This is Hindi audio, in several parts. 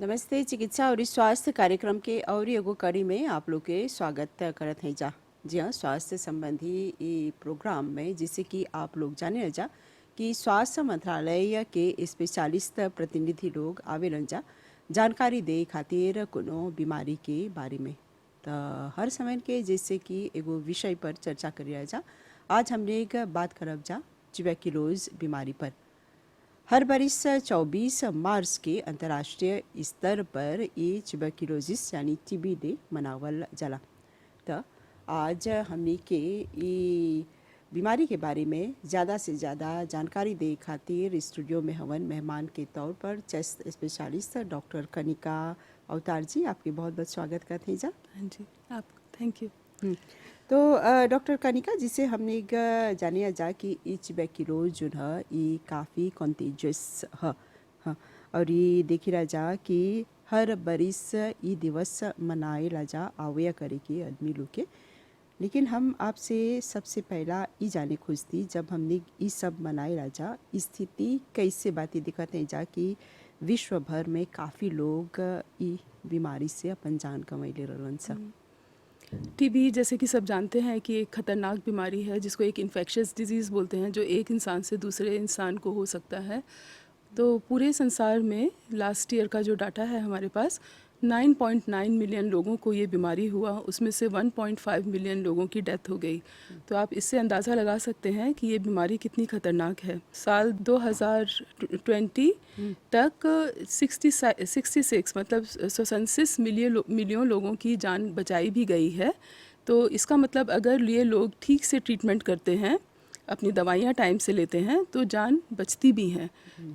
नमस्ते। चिकित्सा और स्वास्थ्य कार्यक्रम के और एगो कड़ी में आप लोग के स्वागत करत हैं जा। जी हाँ, स्वास्थ्य संबंधी ये प्रोग्राम में जिससे कि आप लोग जाने जा कि स्वास्थ्य मंत्रालय के स्पेशलिस्ट प्रतिनिधि लोग आवेलन जा जानकारी दे खातिर कोनो बीमारी के बारे में। तो हर समय के जैसे कि एगो विषय पर चर्चा करिया जा। आज हमने एक बात करब जा ट्यूबरक्लोज बीमारी पर। हर बरिस 24 मार्च के अंतर्राष्ट्रीय स्तर पर ये ट्यूबरक्लोसिस यानी टीबी डे मनावल जाला। तो आज हमने के ये बीमारी के बारे में ज़्यादा से ज़्यादा जानकारी दे खातिर स्टूडियो में हवन मेहमान के तौर पर चेस्ट स्पेशलिस्ट डॉक्टर कनिका अवतार जी, आपके बहुत बहुत स्वागत करते हैं जा। हाँ जी, आप थैंक यू। तो डॉक्टर कनिका, जिसे हमने एक जानिया जा कि ई ट्यूबरक्लोज जो है ये काफ़ी कॉन्टेजियस है। हाँ, और ये देखी रहा जा कि हर बरिस ये दिवस मनाए ला जा आवे करे के आदमी लोग के। लेकिन हम आपसे सबसे पहला ये जाने खोजती, जब हमने ये सब मनाए ला जा स्थिति कैसे बातें दिखत है जा कि विश्व भर में काफ़ी लोग ये बीमारी से अपन जान गंवैले रहलन सा। टीबी जैसे कि सब जानते हैं कि एक खतरनाक बीमारी है जिसको एक इन्फेक्शियस डिजीज़ बोलते हैं, जो एक इंसान से दूसरे इंसान को हो सकता है। तो पूरे संसार में लास्ट ईयर का जो डाटा है हमारे पास, 9.9 मिलियन लोगों को ये बीमारी हुआ, उसमें से 1.5 मिलियन लोगों की डेथ हो गई। तो आप इससे अंदाज़ा लगा सकते हैं कि ये बीमारी कितनी ख़तरनाक है। साल 2020 तक 66 मतलब 67 मिलियन लोगों की जान बचाई भी गई है। तो इसका मतलब अगर ये लोग ठीक से ट्रीटमेंट करते हैं, अपनी दवाइयाँ टाइम से लेते हैं, तो जान बचती भी हैं।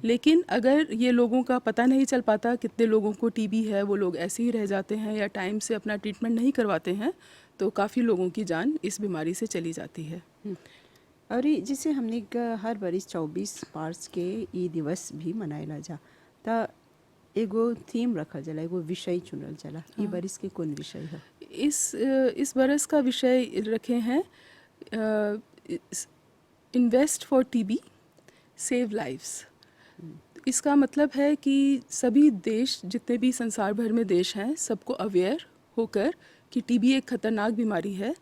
लेकिन अगर ये लोगों का पता नहीं चल पाता कितने लोगों को टीबी है, वो लोग ऐसे ही रह जाते हैं या टाइम से अपना ट्रीटमेंट नहीं करवाते हैं, तो काफ़ी लोगों की जान इस बीमारी से चली जाती है। और ये जैसे हमने हर बरिस 24 मार्च के ई दिवस भी मनाएला जा, त एगो थीम रखल जाला, एगो विषय चुनल जाला। ई बरिस के कौन विषय है? इस बरस का विषय रखे हैं invest for TB save lives. इसका मतलब है कि सभी देश, जितने भी संसार भर में देश हैं, सबको अवेयर होकर कि टीबी एक ख़तरनाक बीमारी है,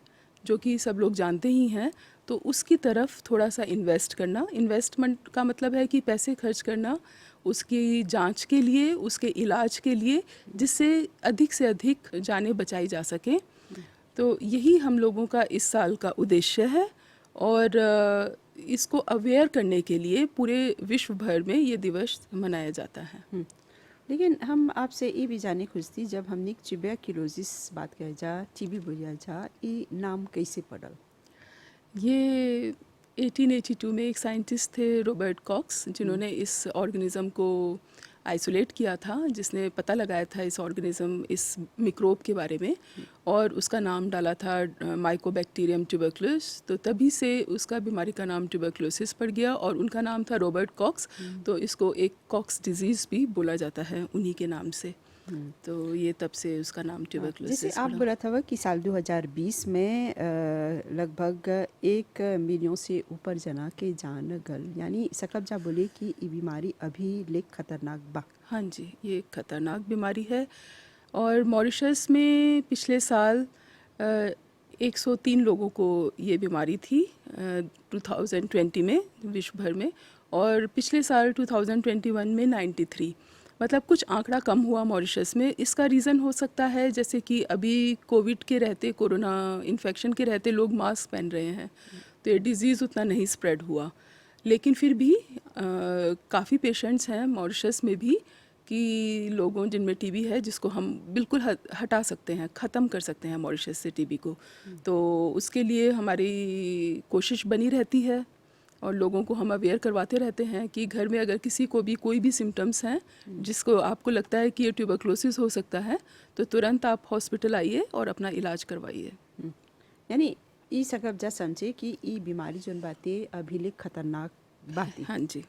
जो कि सब लोग जानते ही हैं, तो उसकी तरफ थोड़ा सा इन्वेस्ट करना। इन्वेस्टमेंट का मतलब है कि पैसे खर्च करना उसकी जांच के लिए, उसके इलाज के लिए, जिससे अधिक से अधिक जानें बचाई जा सकें। तो यही हम लोगों का इस साल का उद्देश्य है, और इसको अवेयर करने के लिए पूरे विश्व भर में ये दिवस मनाया जाता है। लेकिन हम आपसे ये भी जाने खोजती, जब हमने ट्यूबरक्लोसिस बात कहे जा, टीबी बोलिया जा, ये नाम कैसे पड़ल? ये 1882 में एक साइंटिस्ट थे रॉबर्ट कॉक्स, जिन्होंने इस ऑर्गेनिज़म को आइसोलेट किया था, जिसने पता लगाया था इस ऑर्गेनिज़म, इस मिक्रोब के बारे में, और उसका नाम डाला था माइकोबैक्टीरियम ट्यूबरक्लोस। तो तभी से उसका बीमारी का नाम ट्यूबरक्लोसिस पड़ गया, और उनका नाम था रॉबर्ट कॉक्स। तो इसको एक कॉक्स डिजीज़ भी बोला जाता है उन्हीं के नाम से। तो ये तब से उसका नाम ट्यूबरक्लोसिस जैसे आप बोला था कि साल 2020 में लगभग 1 मिलियन से ऊपर जना के जान गल, यानी सकब जा बोले कि ये बीमारी अभी लेक खतरनाक बा। हाँ जी, ये एक खतरनाक बीमारी है। और मॉरिशस में पिछले साल 103 लोगों को ये बीमारी थी 2020 में विश्व भर में, और पिछले साल 2021 में 93। मतलब कुछ आंकड़ा कम हुआ मॉरिशस में। इसका रीज़न हो सकता है जैसे कि अभी कोविड के रहते, कोरोना इन्फेक्शन के रहते लोग मास्क पहन रहे हैं, तो ये डिज़ीज़ उतना नहीं स्प्रेड हुआ। लेकिन फिर भी काफ़ी पेशेंट्स हैं मॉरिशस में भी कि लोगों जिनमें टीबी है, जिसको हम बिल्कुल हटा सकते हैं, ख़त्म कर सकते हैं मॉरिशस से टीबी को। तो उसके लिए हमारी कोशिश बनी रहती है, और लोगों को हम अवेयर करवाते रहते हैं कि घर में अगर किसी को भी कोई भी सिम्टम्स हैं जिसको आपको लगता है कि ये ट्यूबरक्लोसिस हो सकता है, तो तुरंत आप हॉस्पिटल आइए और अपना इलाज करवाइए। यानी ई सकब जा समझे कि ई बीमारी जोन बातें अभी ले खतरनाक बातें। हाँ जी,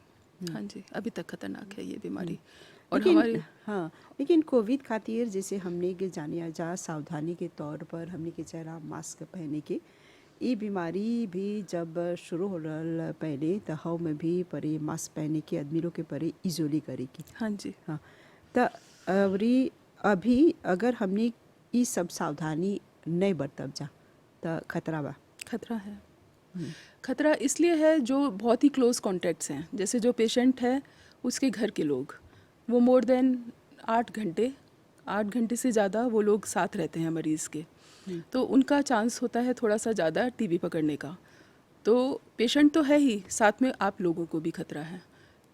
हाँ जी, अभी तक खतरनाक है ये बीमारी। और लेकिन हमारे हाँ, लेकिन कोविड खातिर जैसे हमने के जानिया जा सावधानी के तौर पर हमने के चेहरा मास्क पहने के, ये बीमारी भी जब शुरू हो रहा पहले तो हव में भी परे मास्क पहने के आदमी लोग के परे इजोली करे की। हाँ जी, हाँ, तो अवरी अभी अगर हमने ई सब सावधानी नहीं बरतब जा तो खतरा बा। खतरा है। खतरा इसलिए है जो बहुत ही क्लोज कॉन्टैक्ट्स हैं, जैसे जो पेशेंट है उसके घर के लोग, वो मोर देन 8 घंटे से ज़्यादा वो लोग साथ रहते हैं मरीज़ के, तो उनका चांस होता है थोड़ा सा ज़्यादा टीबी पकड़ने का। तो पेशेंट तो है ही, साथ में आप लोगों को भी खतरा है।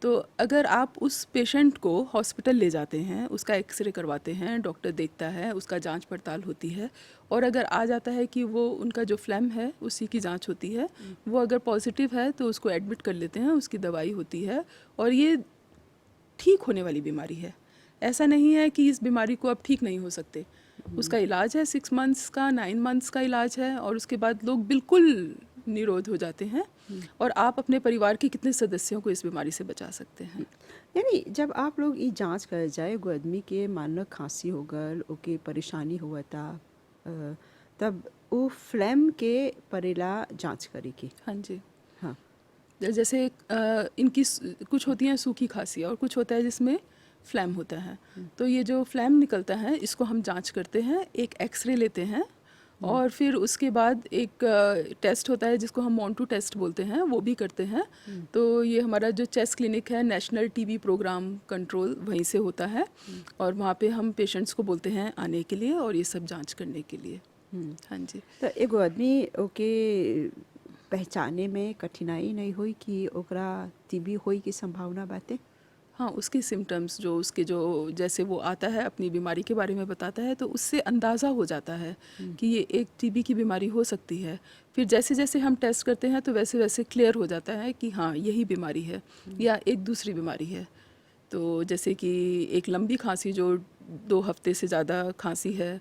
तो अगर आप उस पेशेंट को हॉस्पिटल ले जाते हैं, उसका एक्सरे करवाते हैं, डॉक्टर देखता है, उसका जांच पड़ताल होती है, और अगर आ जाता है कि वो उनका जो फ्लैम है उसी की जांच होती है, वो अगर पॉजिटिव है तो उसको एडमिट कर लेते हैं, उसकी दवाई होती है, और ये ठीक होने वाली बीमारी है। ऐसा नहीं है कि इस बीमारी को अब ठीक नहीं हो सकते। उसका इलाज है 6 मंथ्स का, 9 मंथ्स का इलाज है, और उसके बाद लोग बिल्कुल निरोध हो जाते हैं, और आप अपने परिवार के कितने सदस्यों को इस बीमारी से बचा सकते हैं। यानी जब आप लोग ये जांच कर जाए एगो आदमी के मान लो खांसी हो गल, ओके परेशानी हुआ था, तब वो फ्लैम के परेला जांच करे की। हाँ जी। हाँ। जैसे इनकी कुछ होती हैं सूखी खांसी, और कुछ होता है जिसमें फ्लैम होता है। तो ये जो फ्लैम निकलता है इसको हम जांच करते हैं, एक एक्सरे लेते हैं, और फिर उसके बाद एक टेस्ट होता है जिसको हम मॉन्टू टेस्ट बोलते हैं, वो भी करते हैं। तो ये हमारा जो चेस्ट क्लिनिक है, नेशनल टीबी प्रोग्राम कंट्रोल, वहीं से होता है, और वहाँ पे हम पेशेंट्स को बोलते हैं आने के लिए और ये सब जांच करने के लिए। हाँ जी। तो एगो आदमी ओके पहचाने में कठिनाई नहीं हुई कि ओकरा टीबी होई की संभावना बाटे? हाँ, उसके सिम्टम्स जो उसके जो जैसे वो आता है अपनी बीमारी के बारे में बताता है, तो उससे अंदाज़ा हो जाता है कि ये एक टीबी की बीमारी हो सकती है। फिर जैसे जैसे हम टेस्ट करते हैं तो वैसे वैसे क्लियर हो जाता है कि हाँ यही बीमारी है या एक दूसरी बीमारी है। तो जैसे कि एक लंबी खांसी जो 2 हफ्ते से ज़्यादा खांसी है,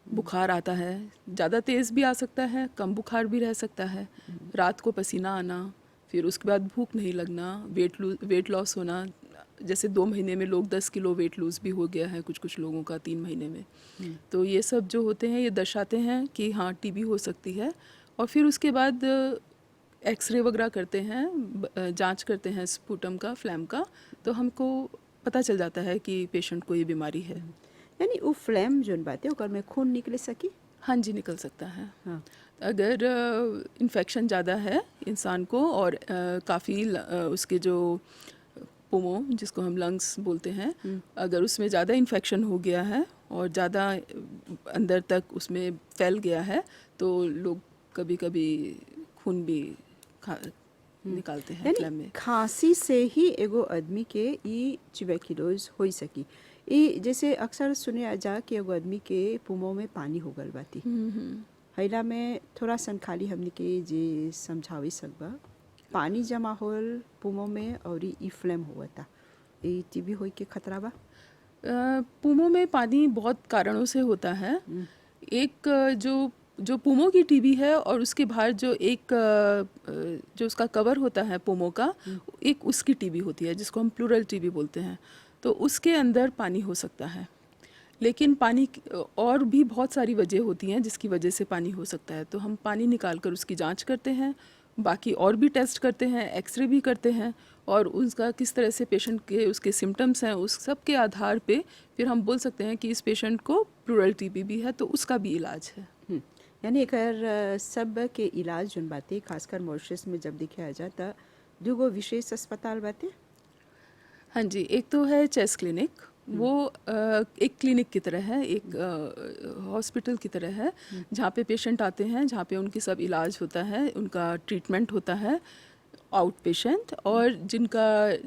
बुखार आता है, ज़्यादा तेज़ भी आ सकता है, कम बुखार भी रह सकता है, रात को पसीना आना, फिर उसके बाद भूख नहीं लगना, वेट लॉस होना, जैसे 2 महीने में लोग 10 किलो वेट लूज़ भी हो गया है कुछ कुछ लोगों का 3 महीने में। तो ये सब जो होते हैं ये दर्शाते हैं कि हाँ टीबी हो सकती है। और फिर उसके बाद एक्सरे वगैरह करते हैं, जांच करते हैं स्पूटम का, फ्लैम का, तो हमको पता चल जाता है कि पेशेंट को ये बीमारी है। यानी वो फ्लैम जोन बाटे ओकर में खून निकले सकी? हाँ जी, निकल सकता है। हाँ। अगर इन्फेक्शन ज़्यादा है इंसान को, और काफ़ी उसके जो पोमो जिसको हम लंग्स बोलते हैं, अगर उसमें ज़्यादा इन्फेक्शन हो गया है और ज़्यादा अंदर तक उसमें फैल गया है, तो लोग कभी कभी खून भी निकालते हैं फ्लैम यानी में। खांसी से ही एगो आदमी के ई ट्यूबरकुलोज हो सकी। ई जैसे अक्सर सुने जा कि एगो आदमी के पुमो में पानी हो गल बाती, हैला में थोड़ा सन खाली हमने के जे समझावे सकबा पानी जमा होल पुमो में और ई फ्लैम हुआ था, ई टीबी होई के खतरा बा? पुमो में पानी बहुत कारणों से होता है। एक जो पुमो की टीबी है, और उसके बाहर जो एक जो उसका कवर होता है पुमो का, एक उसकी टीबी होती है जिसको हम प्लूरल टीबी बोलते हैं। तो उसके अंदर पानी हो सकता है, लेकिन पानी और भी बहुत सारी वजह होती हैं जिसकी वजह से पानी हो सकता है। तो हम पानी निकाल कर उसकी जांच करते हैं, बाकी और भी टेस्ट करते हैं, एक्सरे भी करते हैं, और उसका किस तरह से पेशेंट के उसके सिम्टम्स हैं उस सब के आधार पे फिर हम बोल सकते हैं कि इस पेशेंट को प्लूरल टीबी भी है, तो उसका भी इलाज है। यानी एकर सब के इलाज जोन बाते खासकर मॉरिशस में जब देखे आ जाता दूगो विशेष अस्पताल बाते। हाँ जी, एक तो है चेस्ट क्लिनिक, वो एक क्लिनिक की तरह है, एक हॉस्पिटल की तरह है, जहाँ पे पेशेंट आते हैं, जहाँ पे उनकी सब इलाज होता है, उनका ट्रीटमेंट होता है आउट पेशेंट, और जिनका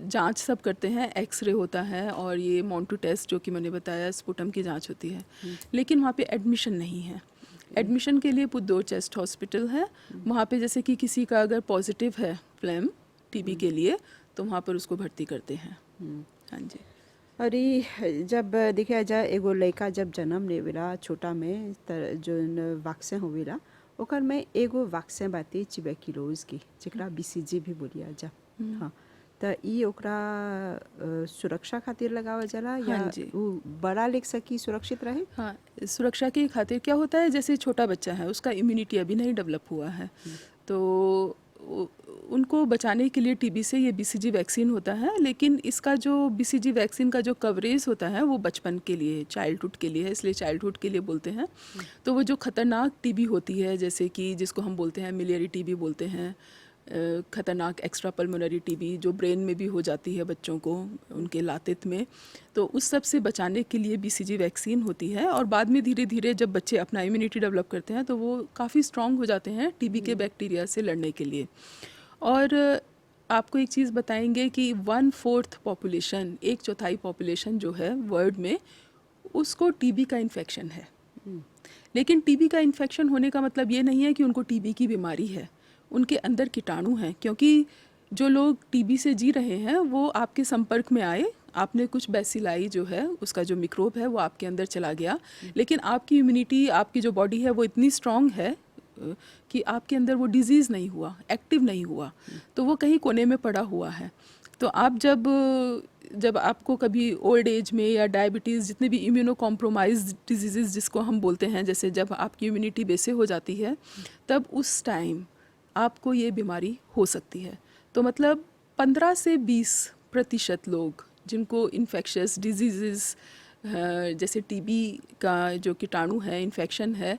जांच सब करते हैं, एक्सरे होता है, और ये मॉन्टू टेस्ट जो कि मैंने बताया, स्पूटम की जांच होती है। लेकिन वहाँ पे एडमिशन नहीं है। एडमिशन के लिए पुद्दोर चेस्ट हॉस्पिटल है, वहाँ पे जैसे कि किसी का अगर पॉजिटिव है फ्लैम टीबी के लिए, तो वहाँ पर उसको भर्ती करते हैं। हाँ जी। अरे जब देखा जाए एगो लड़का जब जन्म लेवेला छोटा में जोन वैक्सीन होवेला ओकर में एगो वैक्सीन बाते ट्यूबरकुलोज की जेकरा बीसीजी भी बोलिया जा। हाँ, तो ई ओकरा सुरक्षा खातिर लगावल जाला या हाँ जी। वो बड़ा लेख सकी सुरक्षित रहे? हाँ, सुरक्षा की खातिर क्या होता है, जैसे छोटा बच्चा है उसका इम्यूनिटी अभी नहीं डेवलप हुआ है, तो उनको बचाने के लिए टीबी से ये बीसीजी वैक्सीन होता है, लेकिन इसका जो बीसीजी वैक्सीन का जो कवरेज होता है वो बचपन के लिए, चाइल्डहुड के लिए है, इसलिए चाइल्डहुड के लिए बोलते हैं। तो वो जो खतरनाक टीबी होती है, जैसे कि जिसको हम बोलते हैं मिलियरी टीबी बोलते हैं, खतरनाक एक्स्ट्रा पल्मोनरी टीबी जो ब्रेन में भी हो जाती है बच्चों को उनके लातित में, तो उस सब से बचाने के लिए बीसीजी वैक्सीन होती है। और बाद में धीरे धीरे जब बच्चे अपना इम्यूनिटी डेवलप करते हैं तो वो काफ़ी स्ट्रांग हो जाते हैं टीबी के बैक्टीरिया से लड़ने के लिए। और आपको एक चीज़ बताएंगे कि 1/4 पॉपुलेशन, 1/4 पॉपुलेशन जो है वर्ल्ड में, उसको टीबी का इन्फेक्शन है। लेकिन टीबी का इन्फेक्शन होने का मतलब ये नहीं है कि उनको टीबी की बीमारी है, उनके अंदर कीटाणु हैं। क्योंकि जो लोग टीबी से जी रहे हैं वो आपके संपर्क में आए, आपने कुछ बैसिलाई जो है उसका जो मिक्रोब है वो आपके अंदर चला गया, लेकिन आपकी इम्यूनिटी, आपकी जो बॉडी है वो इतनी स्ट्रांग है कि आपके अंदर वो डिजीज़ नहीं हुआ, एक्टिव नहीं हुआ, तो वो कहीं कोने में पड़ा हुआ है। तो आप जब आपको कभी ओल्ड एज में या डायबिटीज़, जितने भी इम्यूनो कॉम्प्रोमाइज डिजीज़ जिसको हम बोलते हैं, जैसे जब आपकी इम्यूनिटी बेसे हो जाती है, तब उस टाइम आपको ये बीमारी हो सकती है। तो मतलब 15 से 20% लोग जिनको इन्फेक्शियस डिजीज़ जैसे टीबी का जो कीटाणु है, इन्फेक्शन है,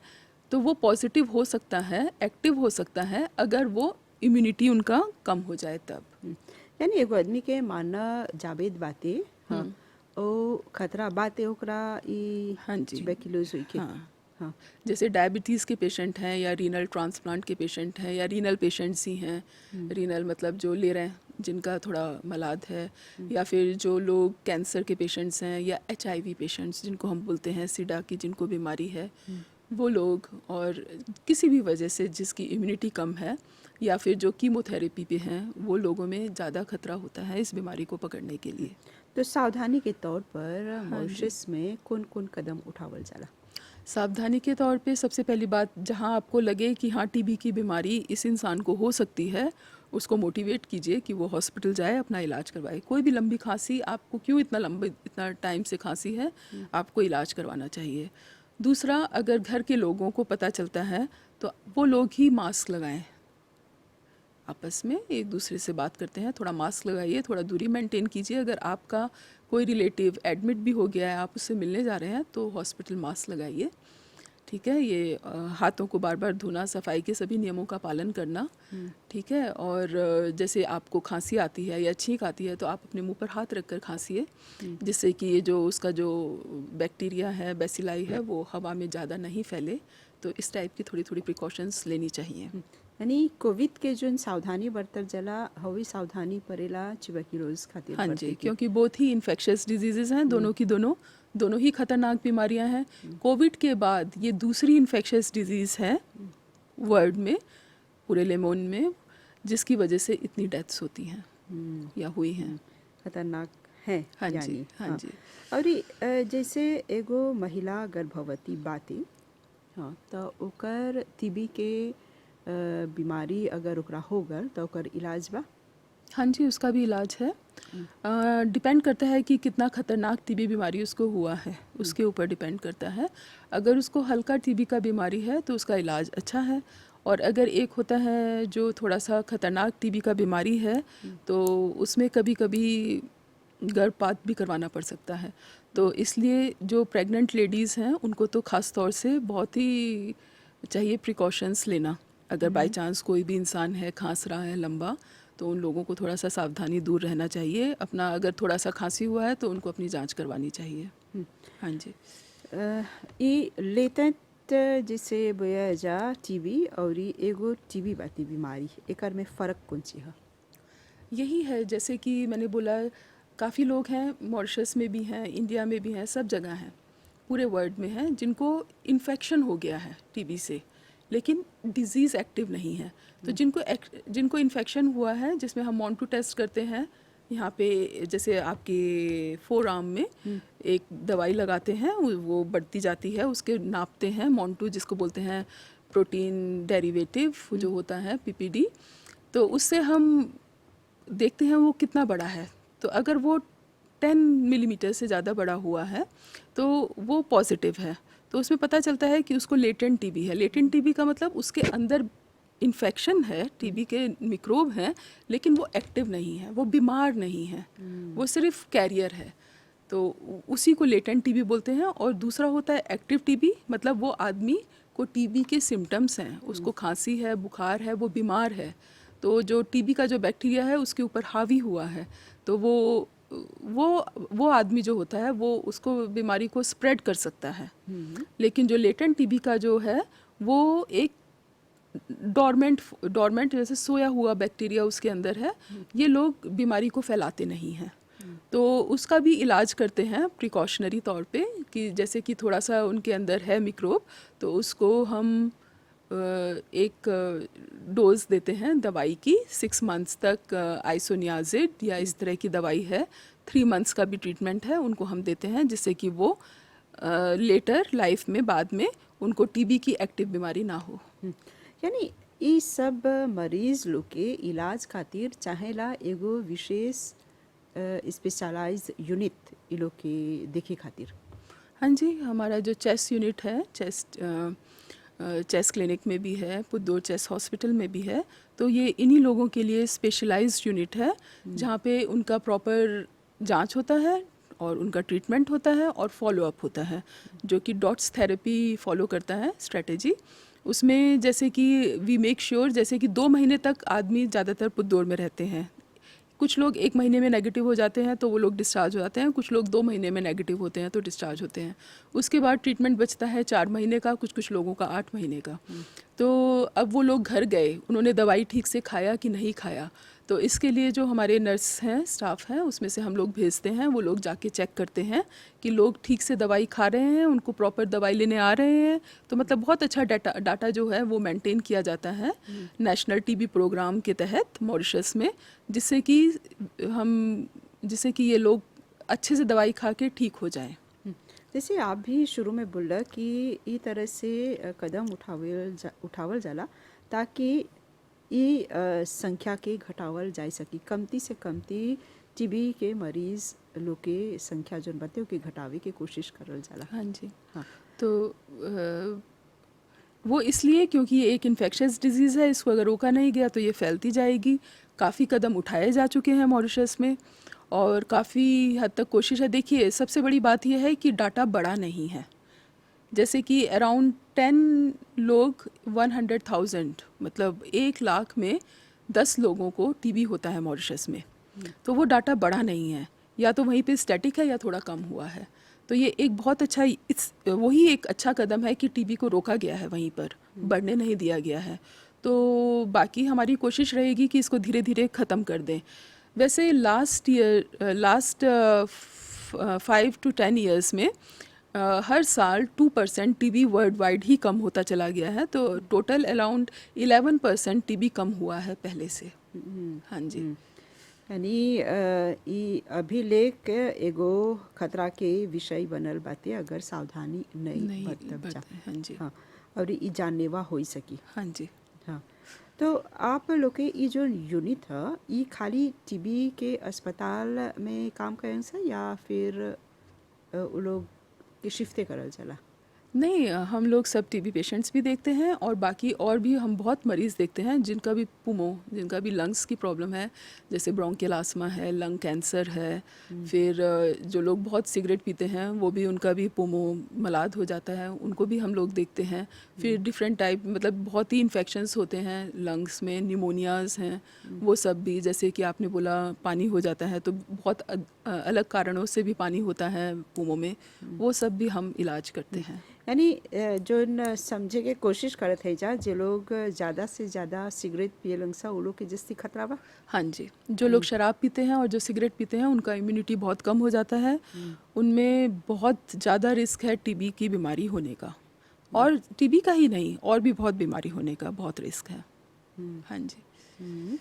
तो वो पॉजिटिव हो सकता है, एक्टिव हो सकता है, अगर वो इम्यूनिटी उनका कम हो जाए तब। यानी एगो आदमी के मानना जावेद बाते, हाँ, ओ खतरा बाते ओकरा ई हाँ जी, ट्यूबरकुलोज हुई के। हाँ। हाँ, जैसे डायबिटीज़ के पेशेंट हैं या रीनल ट्रांसप्लांट के पेशेंट हैं या रीनल पेशेंट्स ही हैं, रीनल मतलब जो ले रहे हैं जिनका थोड़ा मलाद है, या फिर जो लोग कैंसर के पेशेंट्स हैं या HIV पेशेंट्स जिनको हम बोलते हैं सीडा की जिनको बीमारी है, वो लोग, और किसी भी वजह से जिसकी इम्यूनिटी कम है या फिर जो कीमोथेरेपी पे हैं, वो लोगों में ज़्यादा खतरा होता है इस बीमारी को पकड़ने के लिए। तो सावधानी के तौर पर मॉरिशस में कौन कौन कदम उठावल जाला? सावधानी के तौर पे सबसे पहली बात, जहाँ आपको लगे कि हाँ टीबी की बीमारी इस इंसान को हो सकती है, उसको मोटिवेट कीजिए कि वो हॉस्पिटल जाए, अपना इलाज करवाए। कोई भी लंबी खांसी, आपको क्यों इतना टाइम से खांसी है, आपको इलाज करवाना चाहिए। दूसरा, अगर घर के लोगों को पता चलता है तो वो लोग ही मास्क लगाएं, आपस में एक दूसरे से बात करते हैं, थोड़ा मास्क लगाइए, थोड़ा दूरी मेंटेन कीजिए। अगर आपका कोई रिलेटिव एडमिट भी हो गया है, आप उससे मिलने जा रहे हैं, तो हॉस्पिटल मास्क लगाइए, ठीक है। ये हाथों को बार बार धोना, सफाई के सभी नियमों का पालन करना, ठीक है। और जैसे आपको खांसी आती है या छींक आती है तो आप अपने मुंह पर हाथ रखकर खांसिए, जिससे कि ये जो उसका जो बैक्टीरिया है, बैसिलाई है, वो हवा में ज़्यादा नहीं फैले। तो इस टाइप की थोड़ी थोड़ी प्रिकॉशंस लेनी चाहिए। यानी कोविड के जो सावधानी बरतल जला हवी सावधानी परेला ट्यूबरकुलोज खातिर हाँ बरते जी, के। क्योंकि बहुत ही इन्फेक्शियस डिजीज़ हैं, दोनों की दोनों ही खतरनाक बीमारियां हैं। कोविड के बाद ये दूसरी इन्फेक्शियस डिजीज़ है वर्ल्ड में, पूरे लेमोन में, जिसकी वजह से इतनी डेथ्स होती हैं या हुई हैं। खतरनाक है। हाँ यानी जी, हाँ जी। और जैसे एगो महिला गर्भवती बाती, हाँ, तो ओकर टीबी के बीमारी अगर ओकरा हो गल तो ओकर इलाज बा? हाँ जी, उसका भी इलाज है। डिपेंड करता है कि कितना खतरनाक टीबी बीमारी उसको हुआ है, उसके ऊपर डिपेंड करता है। अगर उसको हल्का टीबी का बीमारी है तो उसका इलाज अच्छा है, और अगर एक होता है जो थोड़ा सा खतरनाक टीबी का बीमारी है तो उसमें कभी कभी गर्भपात भी करवाना पड़ सकता है। तो इसलिए जो प्रेग्नेंट लेडीज़ हैं उनको तो ख़ास तौर से बहुत ही चाहिए प्रिकॉशंस लेना। अगर बाई चांस कोई भी इंसान है खांस रहा है लंबा, तो उन लोगों को थोड़ा सा सावधानी दूर रहना चाहिए अपना। अगर थोड़ा सा खांसी हुआ है तो उनको अपनी जांच करवानी चाहिए। हाँ जी। ई लेटेंट जिसे बोया जा टीबी और एगो टीबी बाती बीमारी, एकर में फ़र्क कौन सी है? यही है, जैसे कि मैंने बोला, काफ़ी लोग हैं, मॉरिशस में भी हैं, इंडिया में भी हैं, सब जगह हैं, पूरे वर्ल्ड में हैं, जिनको इन्फेक्शन हो गया है टीबी से, लेकिन डिज़ीज़ एक्टिव नहीं है। तो जिनको इन्फेक्शन हुआ है, जिसमें हम मॉन्टू टेस्ट करते हैं यहाँ पे, जैसे आपके फोर आर्म में एक दवाई लगाते हैं, वो बढ़ती जाती है, उसके नापते हैं मॉन्टू, जिसको बोलते हैं प्रोटीन डेरिवेटिव जो होता है PPD। तो उससे हम देखते हैं वो कितना बड़ा है। तो अगर वो 10 मिलीमीटर से ज़्यादा बड़ा हुआ है तो वो पॉजिटिव है। तो उसमें पता चलता है कि उसको लेटेंट टीबी है। लेटेंट टीबी का मतलब उसके अंदर इन्फेक्शन है, टीबी के मिक्रोब हैं, लेकिन वो एक्टिव नहीं है, वो बीमार नहीं है, वो सिर्फ कैरियर है। तो उसी को लेटेंट टीबी बोलते हैं। और दूसरा होता है एक्टिव टीबी, मतलब वो आदमी को टीबी के सिम्टम्स हैं, उसको खांसी है, बुखार है, वो बीमार है, तो जो टीबी का जो बैक्टीरिया है उसके ऊपर हावी हुआ है, तो वो आदमी जो होता है वो उसको बीमारी को स्प्रेड कर सकता है। लेकिन जो लेटेंट टीबी का जो है वो एक डॉर्मेंट जैसे सोया हुआ बैक्टीरिया उसके अंदर है, ये लोग बीमारी को फैलाते नहीं हैं। तो उसका भी इलाज करते हैं प्रिकॉशनरी तौर पे, कि जैसे कि थोड़ा सा उनके अंदर है मिक्रोब, तो उसको हम एक डोज देते हैं दवाई की 6 मंथ्स तक, आइसोनियाजिड या इस तरह की दवाई है, 3 मंथ्स का भी ट्रीटमेंट है, उनको हम देते हैं जिससे कि वो लेटर लाइफ में बाद में उनको टीबी की एक्टिव बीमारी ना हो। यानी ई सब मरीज लोग के इलाज खातिर चाहेला एगो विशेष स्पेशलाइज यूनिट ई लोग के देखे खातिर। हाँ जी, हमारा जो चेस्ट यूनिट है, चेस्ट क्लिनिक में भी है, पुद्दूर चेस्ट हॉस्पिटल में भी है, तो ये इन्हीं लोगों के लिए स्पेशलाइज्ड यूनिट है जहाँ पे उनका प्रॉपर जांच होता है और उनका ट्रीटमेंट होता है और फॉलो अप होता है, जो कि डॉट्स थेरेपी फॉलो करता है स्ट्रेटेजी। उसमें जैसे कि वी मेक श्योर, जैसे कि 2 महीने तक आदमी ज़्यादातर पुद्दूर में रहते हैं, कुछ लोग 1 महीने में नेगेटिव हो जाते हैं तो वो लोग डिस्चार्ज हो जाते हैं, कुछ लोग 2 महीने में नेगेटिव होते हैं तो डिस्चार्ज होते हैं। उसके बाद ट्रीटमेंट बचता है 4 महीने का, कुछ लोगों का 8 महीने का। तो अब वो लोग घर गए, उन्होंने दवाई ठीक से खाया कि नहीं खाया, तो इसके लिए जो हमारे नर्स हैं, स्टाफ हैं, उसमें से हम लोग भेजते हैं, वो लोग जाके चेक करते हैं कि लोग ठीक से दवाई खा रहे हैं, उनको प्रॉपर दवाई लेने आ रहे हैं। तो मतलब बहुत अच्छा डाटा जो है वो मेंटेन किया जाता है नेशनल टीबी प्रोग्राम के तहत मॉरिशस में, जिससे कि ये लोग अच्छे से दवाई खा के ठीक हो जाएं। जैसे आप भी शुरू में बोला कि ई तरह से कदम उठावल जाला ताकि ई संख्या के घटावल जा सकी, कमती से कमती टीबी के मरीज लोग के संख्या जौन बाटे ओके घटावे के कोशिश करल जाला। हाँ जी, हाँ, तो वो इसलिए क्योंकि ये एक इन्फेक्शस डिजीज़ है, इसको अगर रोका नहीं गया तो ये फैलती जाएगी। काफ़ी कदम उठाए जा चुके हैं मॉरिशस में और काफ़ी हद तक कोशिश है। देखिए, सबसे बड़ी बात यह है कि डाटा बड़ा नहीं है, जैसे कि अराउंड 10 लोग 100,000, मतलब 1 लाख में 10 लोगों को टीबी होता है मॉरिशस में, तो वो डाटा बड़ा नहीं है, या तो वहीं पे स्टैटिक है या थोड़ा कम हुआ है। तो ये एक बहुत अच्छा, वही एक अच्छा कदम है कि टीबी को रोका गया है, वहीं पर बढ़ने नहीं दिया गया है। तो बाकी हमारी कोशिश रहेगी कि इसको धीरे धीरे ख़त्म कर दें। वैसे लास्ट 5 to 10 ईयर्स में हर साल 2% टीबी वर्ल्ड वाइड ही कम होता चला गया है, तो टोटल अराउंड 11% टीबी कम हुआ है पहले से। हाँ जी, यानी ई अभिलेख एगो खतरा के विषय बनल बाटे अगर सावधानी नहीं बरतब जा। हाँ जी, हाँ, और ई जानलेवा हो सकी। हाँ जी। हाँ, तो आप लोग के ई जो यूनिट है ई खाली टीबी के अस्पताल में काम करें से या फिर वो लोग के शिफ्टे करल चला? नहीं, हम लोग सब टीबी पेशेंट्स भी देखते हैं और बाकी और भी हम बहुत मरीज़ देखते हैं जिनका भी लंग्स की प्रॉब्लम है, जैसे ब्रोंकियल आस्मा है, लंग कैंसर है, फिर जो लोग बहुत सिगरेट पीते हैं वो भी, उनका भी पुमो मलाद हो जाता है, उनको भी हम लोग देखते हैं। फिर डिफरेंट टाइप, मतलब बहुत ही इन्फेक्शंस होते हैं लंग्स में, निमोनियाज़ हैं, वो सब भी, जैसे कि आपने बोला पानी हो जाता है, तो बहुत अलग कारणों से भी पानी होता है पुमो में, वो सब भी हम इलाज करते हैं। यानी जो न समझे के कोशिश करत है जा जे लोग ज़्यादा से ज़्यादा सिगरेट पिए लंगसा वो लोग के जस्ती खतरा बा। हाँ जी, जो लोग शराब पीते हैं और जो सिगरेट पीते हैं उनका इम्यूनिटी बहुत कम हो जाता है, उनमें बहुत ज़्यादा रिस्क है टीबी की बीमारी होने का, और टीबी का ही नहीं, और भी बहुत बीमारी होने का बहुत रिस्क है। हाँ जी।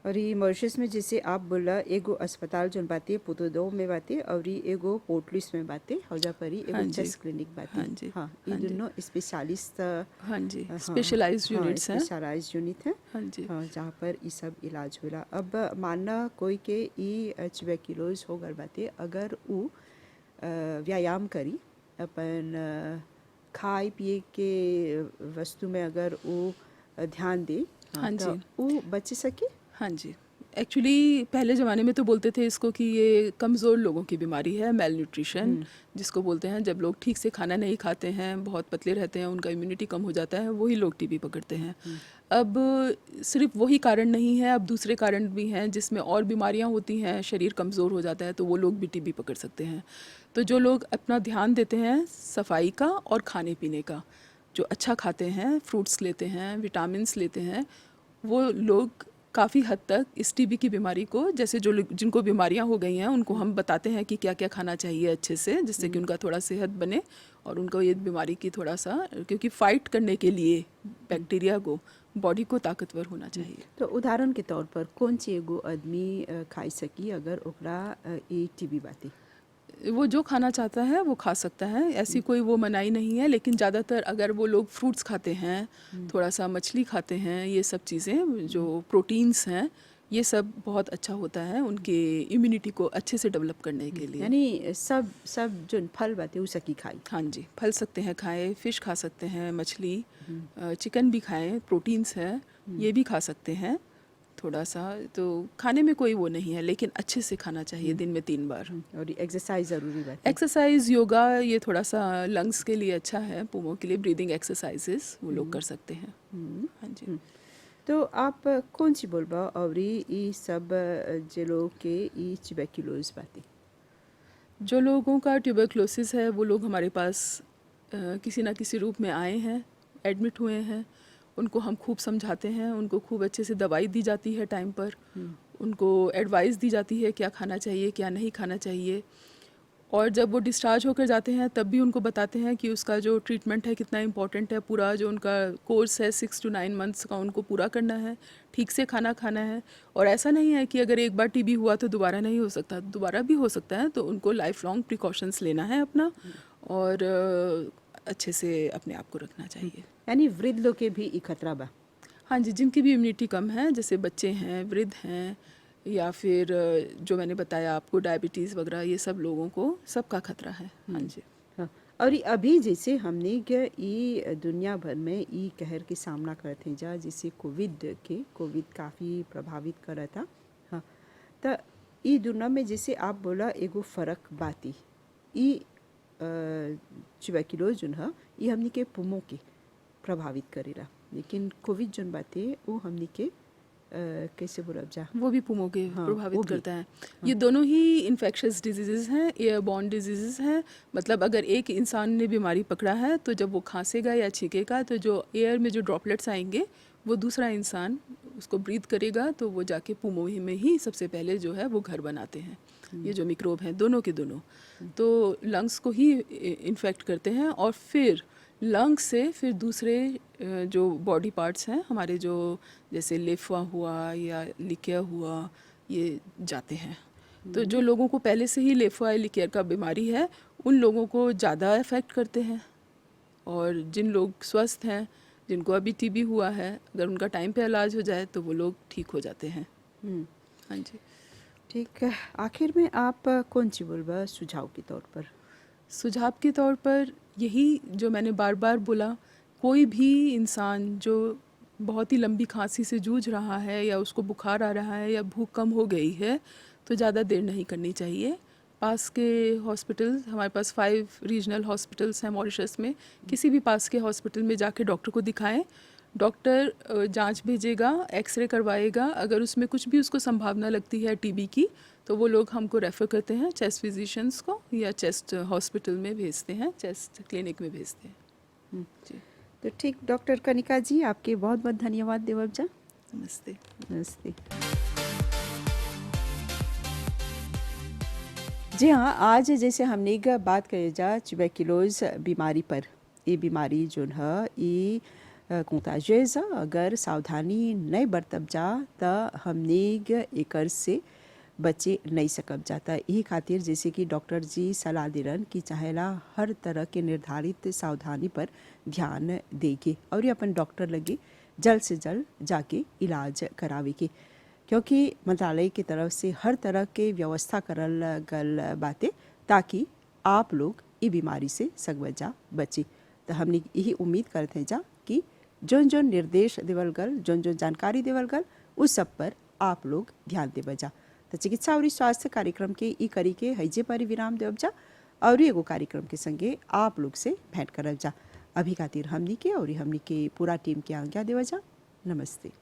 और ये मॉरिशस में जैसे आप बोला एगो अस्पताल जोन बाते पुतुदो में बाते और एगो पोर्ट लुइस में बाते हौजा परी एगो हाँ जी, चेस्ट क्लिनिक बाते। हाँ जी, हाँ, ये हाँ जी, दोनों स्पेशलिस्ट हाँ जी, स्पेशलाइज्ड यूनिट्स हैं। स्पेशलाइज्ड यूनिट है। हाँ जी, हाँ, जहाँ पर ये सब इलाज होला। अब मानना कोई के ई ट्यूबरक्यूलोज हो गल बाते, अगर वो व्यायाम करी अपन खाए पिए के वस्तु में अगर वो ध्यान दे हाँ तो जी। वो बच सके। हाँ जी। एक्चुअली पहले ज़माने में तो बोलते थे इसको कि ये कमज़ोर लोगों की बीमारी है, मेल न्यूट्रिशन जिसको बोलते हैं। जब लोग ठीक से खाना नहीं खाते हैं, बहुत पतले रहते हैं, उनका इम्यूनिटी कम हो जाता है, वही लोग टीबी पकड़ते हैं। अब सिर्फ वही कारण नहीं है, अब दूसरे कारण भी हैं जिसमें और बीमारियां होती हैं, शरीर कमज़ोर हो जाता है, तो वो लोग भी टीबी पकड़ सकते हैं। तो जो लोग अपना ध्यान देते हैं सफाई का और खाने पीने का, जो अच्छा खाते हैं, फ्रूट्स लेते हैं, विटामिन्स लेते हैं, वो लोग काफ़ी हद तक इस टीबी की बीमारी को, जैसे जो जिनको बीमारियां हो गई हैं उनको हम बताते हैं कि क्या क्या खाना चाहिए अच्छे से, जिससे कि उनका थोड़ा सेहत बने और उनको ये बीमारी की थोड़ा सा, क्योंकि फ़ाइट करने के लिए बैक्टीरिया को बॉडी को ताकतवर होना चाहिए। तो उदाहरण के तौर पर कौन सी एगो आदमी खाई सकी अगर ओकरा ये टीबी बाती। वो जो खाना चाहता है वो खा सकता है, ऐसी कोई वो मनाही नहीं है। लेकिन ज़्यादातर अगर वो लोग फ्रूट्स खाते हैं, थोड़ा सा मछली खाते हैं, ये सब चीज़ें जो प्रोटीन्स हैं, ये सब बहुत अच्छा होता है उनके इम्यूनिटी को अच्छे से डेवलप करने के लिए। यानी सब जो फल बाते वो सकी खाई। हाँ जी, फल सकते हैं खाएं, फ़िश खा सकते हैं, मछली, चिकन भी खाएं, प्रोटीन्स है, ये भी खा सकते हैं थोड़ा सा। तो खाने में कोई वो नहीं है, लेकिन अच्छे से खाना चाहिए दिन में 3 बार। और एक्सरसाइज ज़रूरी बात है। एक्सरसाइज, योगा, ये थोड़ा सा लंग्स के लिए अच्छा है, पुमों के लिए ब्रीदिंग एक्सरसाइजेस वो लोग कर सकते हैं। हाँ जी। तो आप कौन सी बोलबा और ये सब जे लोग के ये ट्यूबरक्लोज बाती। जो लोगों का ट्यूबरक्लोसिस है वो लोग हमारे पास किसी ना किसी रूप में आए हैं, एडमिट हुए हैं, उनको हम खूब समझाते हैं, उनको खूब अच्छे से दवाई दी जाती है टाइम पर, उनको एडवाइस दी जाती है क्या खाना चाहिए क्या नहीं खाना चाहिए। और जब वो डिस्चार्ज होकर जाते हैं तब भी उनको बताते हैं कि उसका जो ट्रीटमेंट है कितना इम्पोर्टेंट है, पूरा जो उनका कोर्स है 6 to 9 मंथ्स का उनको पूरा करना है, ठीक से खाना खाना है। और ऐसा नहीं है कि अगर एक बार टीबी हुआ तो दोबारा नहीं हो सकता, दोबारा भी हो सकता है। तो उनको लाइफ लॉन्ग प्रिकॉशंस लेना है अपना, और अच्छे से अपने आप को रखना चाहिए। यानी वृद्ध लोग के भी ये खतरा बा। हाँ जी, जिनकी भी इम्यूनिटी कम है, जैसे बच्चे हैं, वृद्ध हैं, या फिर जो मैंने बताया आपको डायबिटीज़ वगैरह, ये सब लोगों को सबका खतरा है। हाँ जी। हाँ। और अभी जैसे हमने के ये दुनिया भर में ये कहर के सामना करते हैं जा, जैसे कोविड काफ़ी प्रभावित करा था। हाँ, तो ये दुनिया में जैसे आप बोला एगो फ़र्क बाती, ये ट्यूबरक्लोज जो है ये हमने के पुमों के प्रभावित करेला, लेकिन कोविड जो बाते वो हमने के कैसे बोला जा, वो भी पुमों के हाँ, वो प्रभावित भी। करता है। ये दोनों ही इन्फेक्शियस डिजीज़ हैं, एयरबॉर्न डिजीज़ हैं। मतलब अगर एक इंसान ने बीमारी पकड़ा है तो जब वो खांसेगा या छींकेगा तो जो एयर में जो ड्रॉपलेट्स आएंगे वो दूसरा इंसान उसको ब्रीथ करेगा, तो वो जाके पुमों में ही सबसे पहले जो है वो घर बनाते हैं। ये जो मिक्रोब हैं दोनों के दोनों, तो लंग्स को ही इन्फेक्ट करते हैं, और फिर लंग्स से फिर दूसरे जो बॉडी पार्ट्स हैं हमारे, जो जैसे लिफा हुआ या लिकिया हुआ, ये जाते हैं। तो जो लोगों को पहले से ही लिफा या लिकियर का बीमारी है उन लोगों को ज़्यादा अफेक्ट करते हैं, और जिन लोग स्वस्थ हैं, जिनको अभी टीबी हुआ है, अगर उनका टाइम पे इलाज हो जाए तो वो लोग ठीक हो जाते हैं। हाँ जी। ठीक है। आखिर में आप कौन सी बोलबा सुझाव के तौर पर। सुझाव के तौर पर यही जो मैंने बार बार बोला, कोई भी इंसान जो बहुत ही लंबी खांसी से जूझ रहा है, या उसको बुखार आ रहा है, या भूख कम हो गई है, तो ज़्यादा देर नहीं करनी चाहिए। पास के हॉस्पिटल, हमारे पास 5 रीजनल हॉस्पिटल्स हैं मॉरिशस में, किसी भी पास के हॉस्पिटल में जाके डॉक्टर को दिखाएं। डॉक्टर जांच भेजेगा, एक्सरे करवाएगा, अगर उसमें कुछ भी उसको संभावना लगती है टीबी की तो वो लोग हमको रेफ़र करते हैं चेस्ट फिजिशियंस को, या चेस्ट हॉस्पिटल में भेजते हैं, चेस्ट क्लिनिक में भेजते हैं। जी, तो ठीक, डॉक्टर कनिका जी आपके बहुत बहुत धन्यवाद देवब जा। नमस्ते। नमस्ते। जी हाँ, आज जैसे हमने बात करी जा ट्यूबरक्लोज बीमारी पर। ये बीमारी जो है ये कंटाजियस है, अगर सावधानी नहीं बरतब जा तो हमने एकर से बचे नहीं सकब जाता। यही खातिर जैसे कि डॉक्टर जी सलाह दे रहन कि चाहेला हर तरह के निर्धारित सावधानी पर ध्यान देके और अपन डॉक्टर लगे जल्द से जल्द जाके इलाज करावे के, क्योंकि मंत्रालय की तरफ से हर तरह के व्यवस्था करल गल बातें ताकि आप लोग ये बीमारी से सकबजा बचे। तो हमने यही उम्मीद करते हैं जा कि जोन जोन निर्देश देवल गल, जोन जोन जानकारी देवल गल, उस सब पर आप लोग ध्यान देव जा। तो चिकित्सा और स्वास्थ्य कार्यक्रम के ई करी के हैजे पर विराम देव जा और एगो कार्यक्रम के संगे आप लोग से भेंट करब जा। अभी खातिर हमनी के और हमनी के पूरा टीम के आज्ञा देव जा। नमस्ते।